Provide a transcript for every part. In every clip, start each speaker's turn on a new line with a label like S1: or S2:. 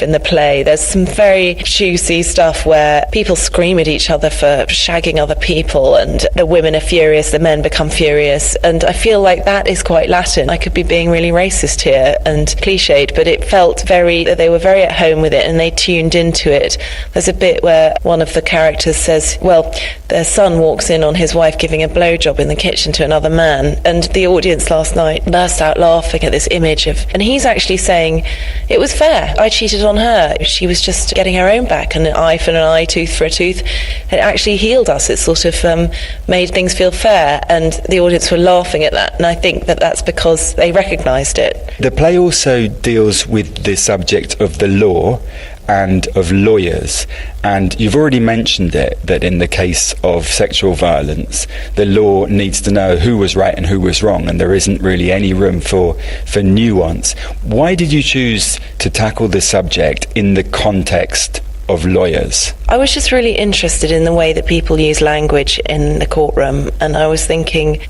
S1: in the play. There's some very juicy stuff where people scream at each other for shagging other people, and the women are furious, the men become furious, and I feel like that is quite Latin. I could be being really racist here and cliched, but it felt they were very at home with it, and they tuned into it. There's a bit where one of the characters says, well, their son walks in on his wife giving a blowjob in the kitchen to another man, and the audience last night burst out laughing at this image and he's actually saying, it was fair, I cheated on her, she was just getting her own back, and an eye for an eye, tooth for a tooth. It actually healed us. It sort of made things feel fair, and the audience were laughing at that, and I think that's because they recognised it.
S2: The play also deals with the subject of the law and of lawyers, and you've already mentioned it, that in the case of sexual violence, the law needs to know who was right and who was wrong, and there isn't really any room for nuance. Why did you choose to tackle the subject in the context of lawyers?
S1: I was just really interested in the way that people use language in the courtroom, and I was thinking,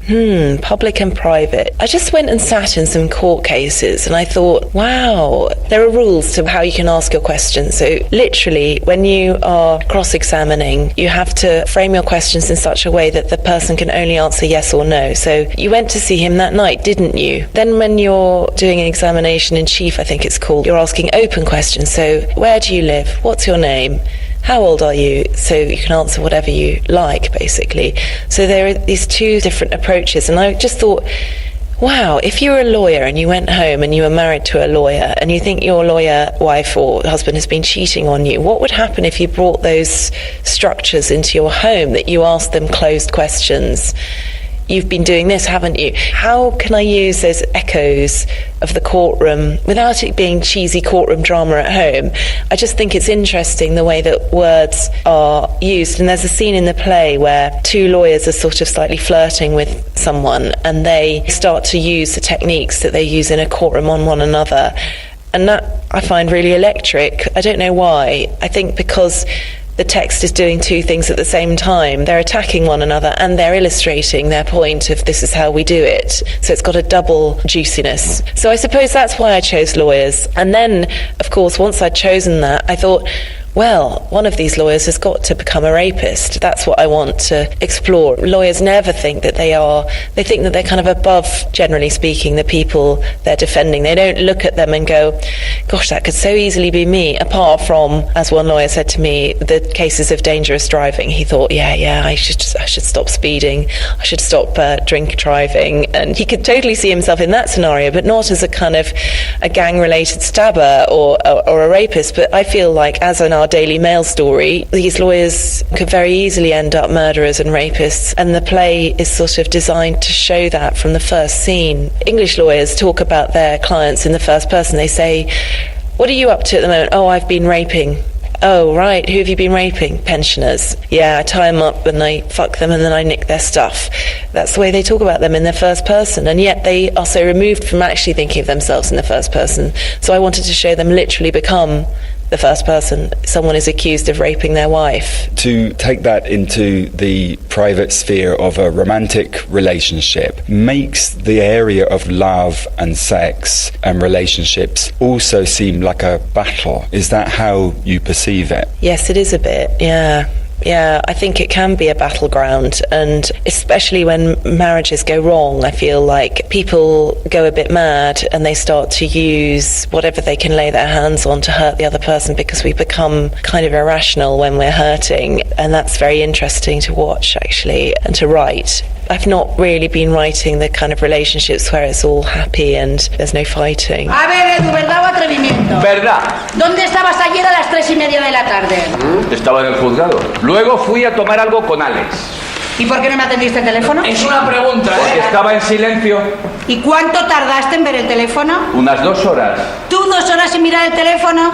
S1: public and private. I just went and sat in some court cases, and I thought, wow, there are rules to how you can ask your questions. So literally, when you are cross-examining, you have to frame your questions in such a way that the person can only answer yes or no. So you went to see him that night, didn't you? Then when you're doing an examination in chief, I think it's called, you're asking open questions. So where do you live? What's your name? How old are you? So you can answer whatever you like, basically. So there are these two different approaches, and I just thought, wow, if you were a lawyer and you went home and you were married to a lawyer and you think your lawyer wife or husband has been cheating on you, what would happen if you brought those structures into your home, that you asked them closed questions? You've been doing this, haven't you? How can I use those echoes of the courtroom without it being cheesy courtroom drama at home? I just think it's interesting the way that words are used. And there's a scene in the play where two lawyers are sort of slightly flirting with someone, and they start to use the techniques that they use in a courtroom on one another. And that I find really electric. I don't know why. I think because the text is doing two things at the same time. They're attacking one another and they're illustrating their point of this is how we do it. So it's got a double juiciness. So I suppose that's why I chose lawyers. And then, of course, once I'd chosen that, I thought, well, one of these lawyers has got to become a rapist. That's what I want to explore. Lawyers never think that they think that they're kind of above, generally speaking, the people they're defending. They don't look at them and go, gosh, that could so easily be me, apart from, as one lawyer said to me, the cases of dangerous driving. He thought, I should stop speeding, I should stop drink driving, and he could totally see himself in that scenario, but not as a kind of a gang-related stabber or a rapist. But I feel like, as an our Daily Mail story, these lawyers could very easily end up murderers and rapists, and the play is sort of designed to show that from the first scene. English lawyers talk about their clients in the first person. They say, what are you up to at the moment? Oh, I've been raping. Oh, right, who have you been raping? Pensioners. Yeah, I tie them up and I fuck them and then I nick their stuff. That's the way they talk about them in their first person, and yet they are so removed from actually thinking of themselves in the first person. So I wanted to show them literally become the first person. Someone is accused of raping their wife.
S2: To take that into the private sphere of a romantic relationship makes the area of love and sex and relationships also seem like a battle. Is that how you perceive it?
S1: Yes, it is a bit, yeah. Yeah, I think it can be a battleground, and especially when marriages go wrong, I feel like people go a bit mad and they start to use whatever they can lay their hands on to hurt the other person, because we become kind of irrational when we're hurting, and that's very interesting to watch, actually, and to write. I've not really been writing the kind of relationships where it's all happy and there's no fighting.
S3: A ver, Edu, ¿verdad o atrevimiento?
S4: Verdad.
S3: ¿Dónde estabas ayer a las 3:30 de la tarde?
S4: Estaba en el juzgado. Luego fui a tomar algo con Alex.
S3: ¿Y por qué no me atendiste el teléfono?
S4: Es una pregunta, porque estaba en silencio.
S3: ¿Y cuánto tardaste en ver el teléfono?
S4: Unas 2 horas.
S3: ¿Tú 2 horas sin mirar el teléfono?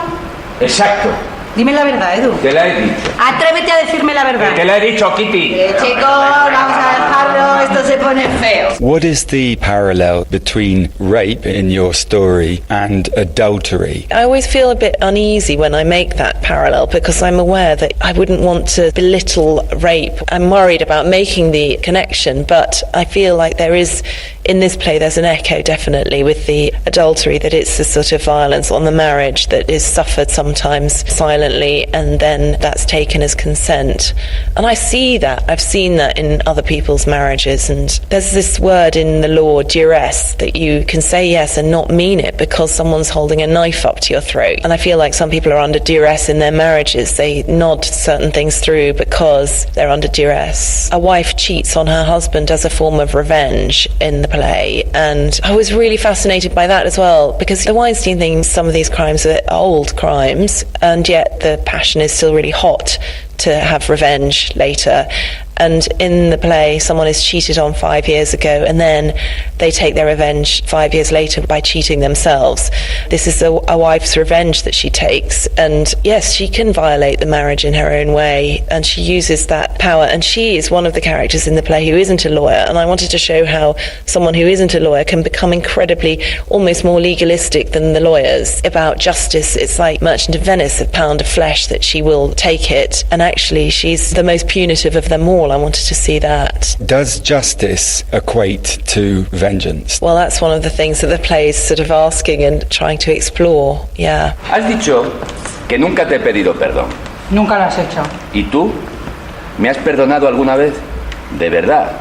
S4: Exacto.
S3: Dime la verdad, Edu.
S4: Te la he dicho.
S3: Atrévete a decirme la verdad.
S4: Te la he dicho, Kitty.
S3: Chicos, vamos a dejarlo. esto se pone feo.
S2: What is the parallel between rape in your story and adultery?
S1: I always feel a bit uneasy when I make that parallel because I'm aware that I wouldn't want to belittle rape. I'm worried about making the connection, but I feel like there is, in this play, there's an echo definitely with the adultery, that it's a sort of violence on the marriage that is suffered sometimes silently and then that's taken as consent. And I see that. I've seen that in other people's marriages, and there's this word in the law, duress, that you can say yes and not mean it because someone's holding a knife up to your throat. And I feel like some people are under duress in their marriages. They nod certain things through because they're under duress. A wife cheats on her husband as a form of revenge in the play, and I was really fascinated by that as well, because the Weinstein thing, some of these crimes are old crimes, and yet the passion is still really hot to have revenge later. And in the play, someone is cheated on 5 years ago, and then they take their revenge 5 years later by cheating themselves. This is a wife's revenge that she takes, and yes, she can violate the marriage in her own way, and she uses that power. And she is one of the characters in the play who isn't a lawyer, and I wanted to show how someone who isn't a lawyer can become incredibly, almost more legalistic than the lawyers about justice. It's like Merchant of Venice, a pound of flesh that she will take it, and actually she's the most punitive of them all. I wanted to see that.
S2: Does justice equate to vengeance?
S1: Well, that's one of the things that the play is sort of asking and trying to explore, yeah.
S4: Has dicho que nunca te he pedido perdón.
S3: Nunca lo has hecho.
S4: ¿Y tú? ¿Me has perdonado alguna vez? ¿De verdad?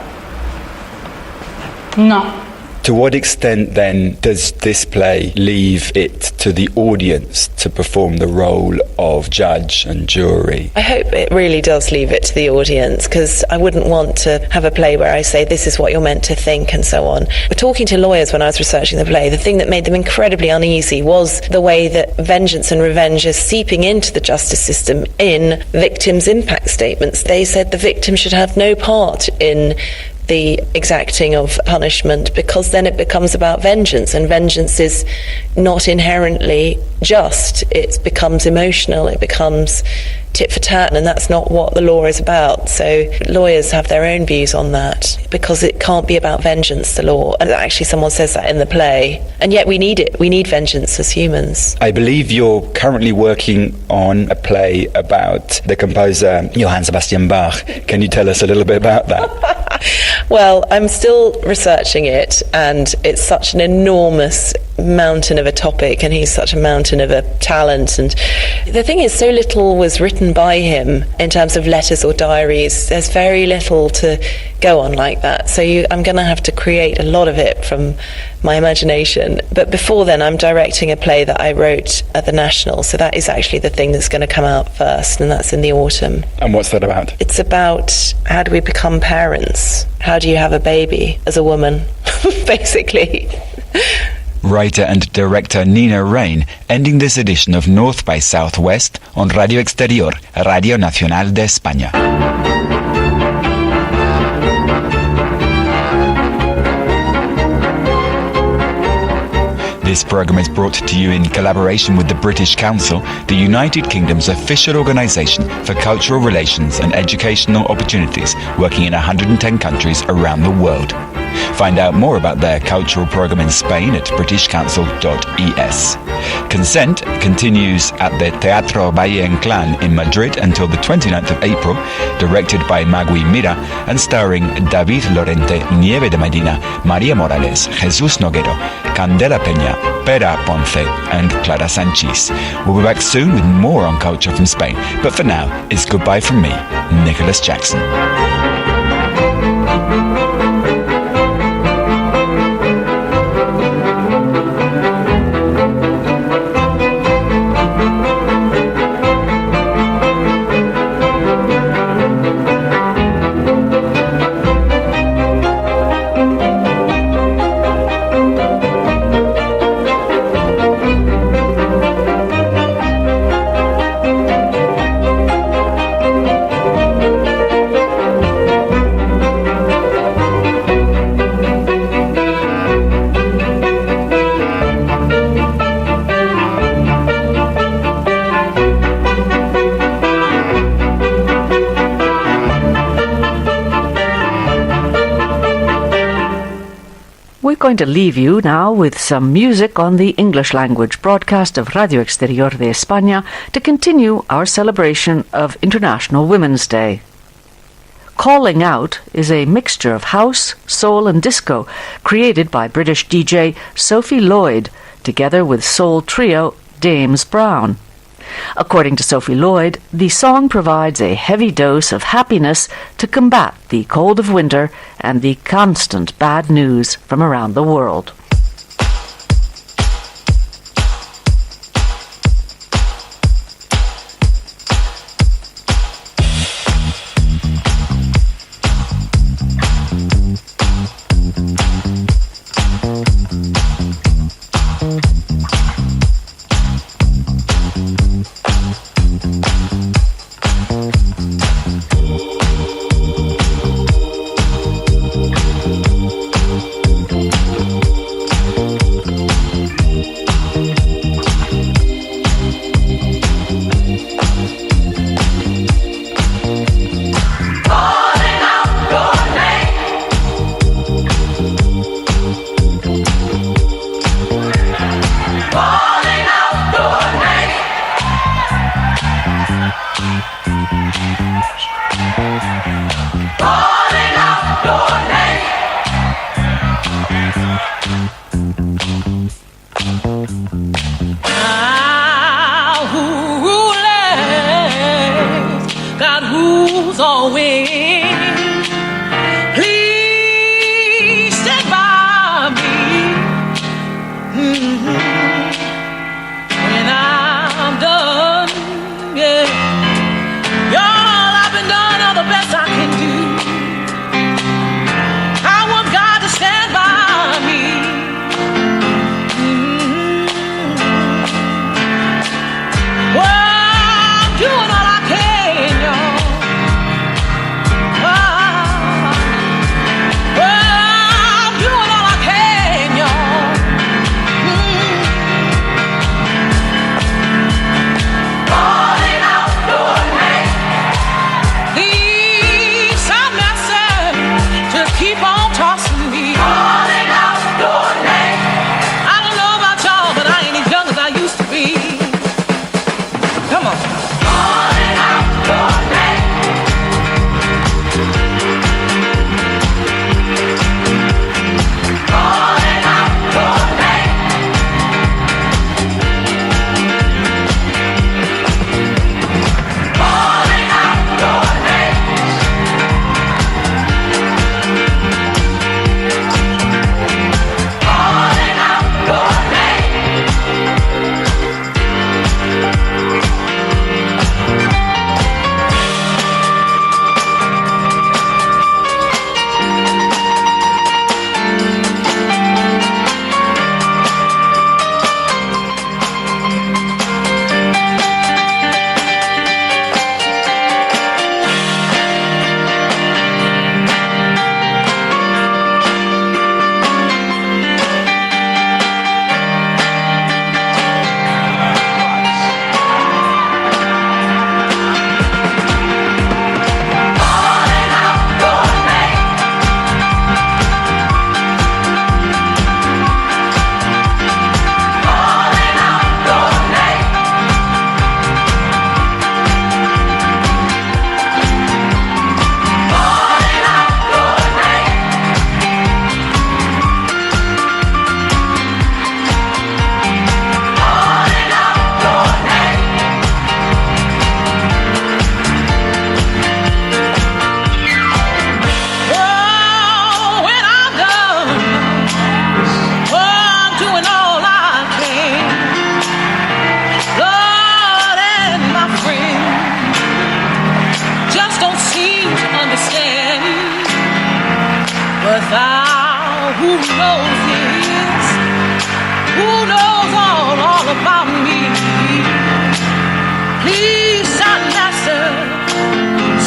S3: No.
S2: To what extent then does this play leave it to the audience to perform the role of judge and jury?
S1: I hope it really does leave it to the audience, because I wouldn't want to have a play where I say this is what you're meant to think and so on. But talking to lawyers when I was researching the play, the thing that made them incredibly uneasy was the way that vengeance and revenge is seeping into the justice system in victims' impact statements. They said the victim should have no part in the exacting of punishment, because then it becomes about vengeance, and vengeance is not inherently just. It becomes emotional, it becomes tit for tat, and that's not what the law is about. So lawyers have their own views on that, because it can't be about vengeance, the law. And actually someone says that in the play, and yet we need it. We need vengeance as humans.
S2: I believe you're currently working on a play about the composer Johann Sebastian Bach. Can you tell us a little bit about that?
S1: Well, I'm still researching it, and it's such an enormous mountain of a topic, and he's such a mountain of a talent. And the thing is, so little was written by him in terms of letters or diaries. There's very little to go on like that. So I'm going to have to create a lot of it from my imagination. But before then, I'm directing a play that I wrote at the National. So that is actually the thing that's going to come out first, and that's in the autumn.
S2: And what's that about?
S1: It's about how do we become parents? How do you have a baby as a woman, basically?
S2: Writer and director Nina Rain, ending this edition of North by Southwest on Radio Exterior, Radio Nacional de España. This program is brought to you in collaboration with the British Council, the United Kingdom's official organisation for cultural relations and educational opportunities, working in 110 countries around the world. Find out more about their cultural program in Spain at britishcouncil.es. Consent continues at the Teatro Valle Inclán in Madrid until the 29th of April, directed by Magui Mira and starring David Lorente, Nieve de Medina, María Morales, Jesús Noguero, Candela Peña, Pera Ponce and Clara Sanchez. We'll be back soon with more on culture from Spain, but for now, it's goodbye from me, Nicholas Jackson.
S5: going to leave you now with some music on the English language broadcast of Radio Exterior de España to continue our celebration of International Women's Day. Calling Out is a mixture of house, soul and disco created by British DJ Sophie Lloyd together with soul trio Dames Brown. According to Sophie Lloyd, the song provides a heavy dose of happiness to combat the cold of winter and the constant bad news from around the world.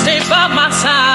S6: Stay by my side.